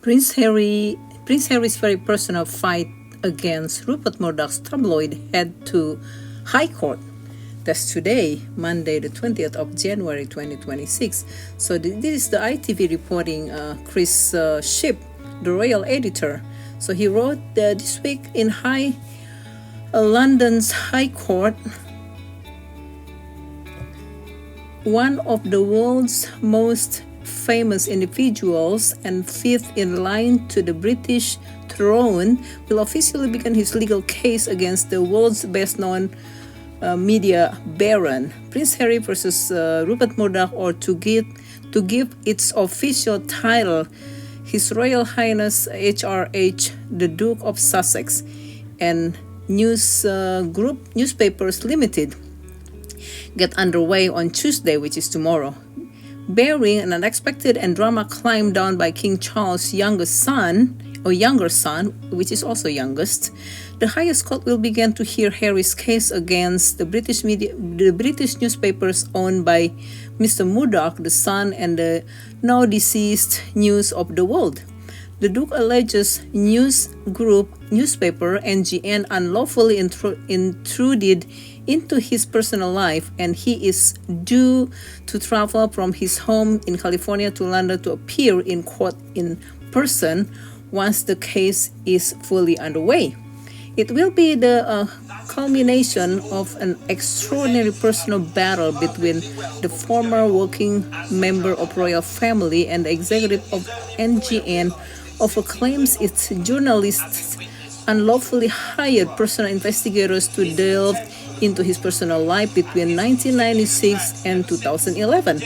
Prince Harry's very personal fight against Rupert Murdoch's tabloid head to High Court. That's today, Monday, the 20th of January 2026. So this is the ITV reporting, Chris Shipp, the royal editor. So he wrote this week in London's High Court, one of the world's most famous individuals and fifth in line to the British throne will officially begin his legal case against the world's best-known media baron, Prince Harry versus Rupert Murdoch, or to give its official title, His Royal Highness HRH, the Duke of Sussex, and Newspapers Limited get underway on Tuesday, which is tomorrow. Bearing an unexpected and drama climb down by King Charles' younger son, which is also youngest, the highest court will begin to hear Harry's case against the British newspapers owned by Mr. Murdoch, the Sun, and the now deceased News of the World. The Duke alleges news group newspaper NGN unlawfully intruded into his personal life, and he is due to travel from his home in California to London to appear in court in person once the case is fully underway. It will be the culmination of an extraordinary personal battle between the former working member of royal family and the executive of NGN over claims its journalists unlawfully hired personal investigators to delve into his personal life between 1996 and 2011.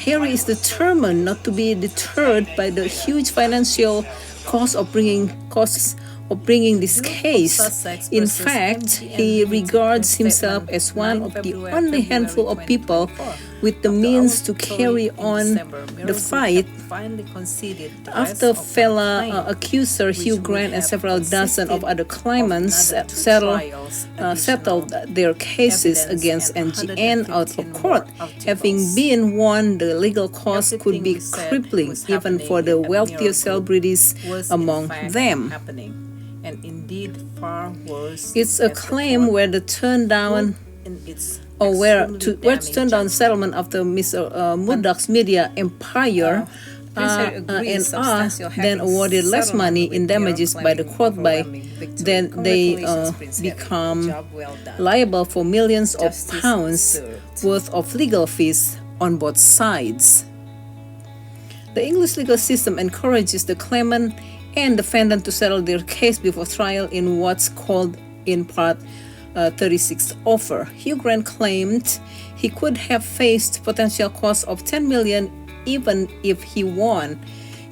Harry is determined not to be deterred by the huge financial costs of bringing this case. In fact, he regards himself as one of the only handful of people with the means to carry on the fight after fellow accuser Hugh Grant and several dozen of other claimants settled their cases against NGN out of court. Having been warned, the legal costs could be crippling even for the wealthiest celebrities among them. And indeed far worse. It's a claim where the turned down settlement after Mr. Murdoch's media empire then awarded less money in damages by the court then they become liable for millions of pounds worth of legal fees on both sides. The English legal system encourages the claimant and defendant to settle their case before trial in what's called in Part 36 offer. Hugh Grant claimed he could have faced potential costs of $10 million even if he won.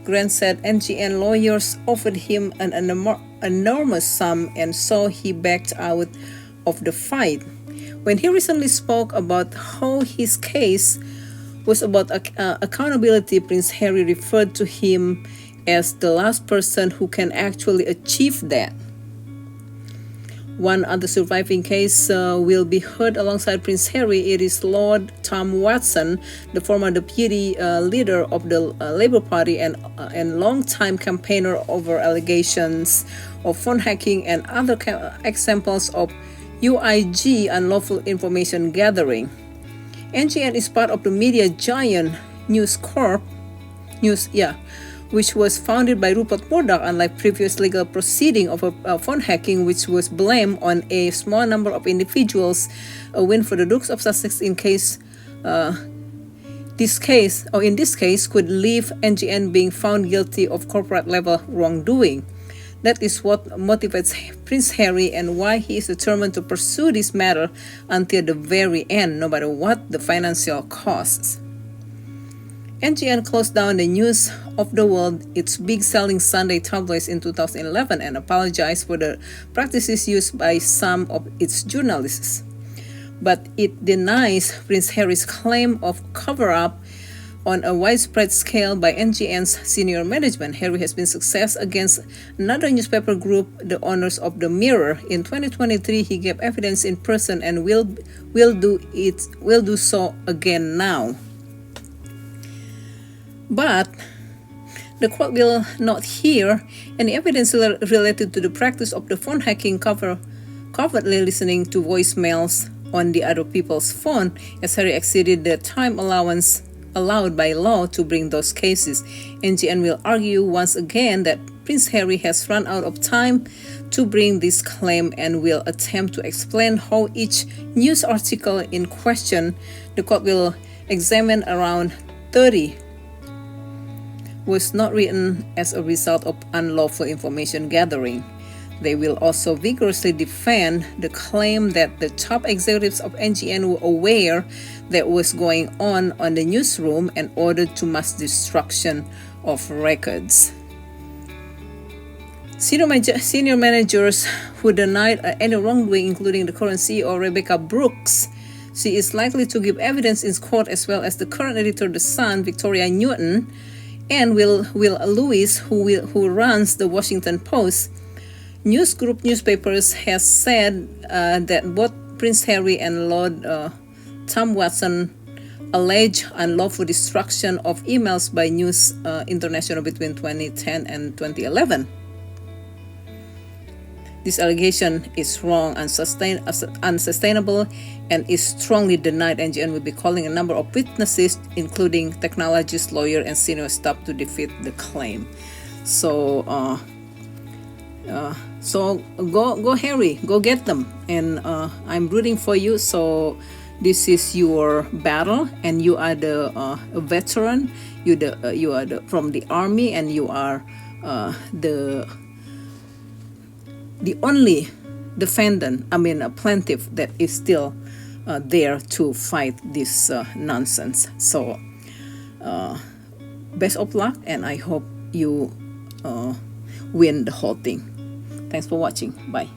Grant said NGN lawyers offered him an enormous sum, and so he backed out of the fight. When he recently spoke about how his case was about accountability, Prince Harry referred to him as the last person who can actually achieve that. One other surviving case will be heard alongside Prince Harry. It is Lord Tom Watson, the former deputy leader of the Labour Party and long-time campaigner over allegations of phone hacking and other examples of UIG, unlawful information gathering. NGN is part of the media giant News Corp, which was founded by Rupert Murdoch, unlike previous legal proceeding of phone hacking, which was blamed on a small number of individuals. A win for the Dukes of Sussex in this case could leave NGN being found guilty of corporate level wrongdoing. That is what motivates Prince Harry and why he is determined to pursue this matter until the very end, no matter what the financial costs. NGN closed down the News of the World, its big-selling Sunday tabloids, in 2011 and apologized for the practices used by some of its journalists. But it denies Prince Harry's claim of cover-up on a widespread scale by NGN's senior management. Harry has been success against another newspaper group, the owners of the Mirror. In 2023, he gave evidence in person and will do so again now. But The court will not hear any evidence related to the practice of the phone hacking, covertly listening to voicemails on the other people's phone, as Harry exceeded the time allowance allowed by law to bring those cases. NGN will argue once again that Prince Harry has run out of time to bring this claim and will attempt to explain how each news article in question the court will examine around 30 was not written as a result of unlawful information gathering. They will also vigorously defend the claim that the top executives of NGN were aware that was going on the newsroom and ordered to mass destruction of records. Senior managers who denied any wrongdoing, including the current CEO Rebecca Brooks. She is likely to give evidence in court, as well as the current editor of The Sun, Victoria Newton, and Will Lewis, who runs the Washington Post. News Group newspapers has said that both Prince Harry and Lord Tom Watson allege unlawful destruction of emails by News International between 2010 and 2011. This allegation is wrong, unsustainable, and is strongly denied. NGN will be calling a number of witnesses, including technologists, lawyer, and senior staff, to defeat the claim. So go Harry, go get them, and I'm rooting for you. So this is your battle, and you are the a veteran. You are from the army, and you are the only defendant, a plaintiff that is still there to fight this nonsense. So best of luck, and I hope you win the whole thing. Thanks for watching. Bye.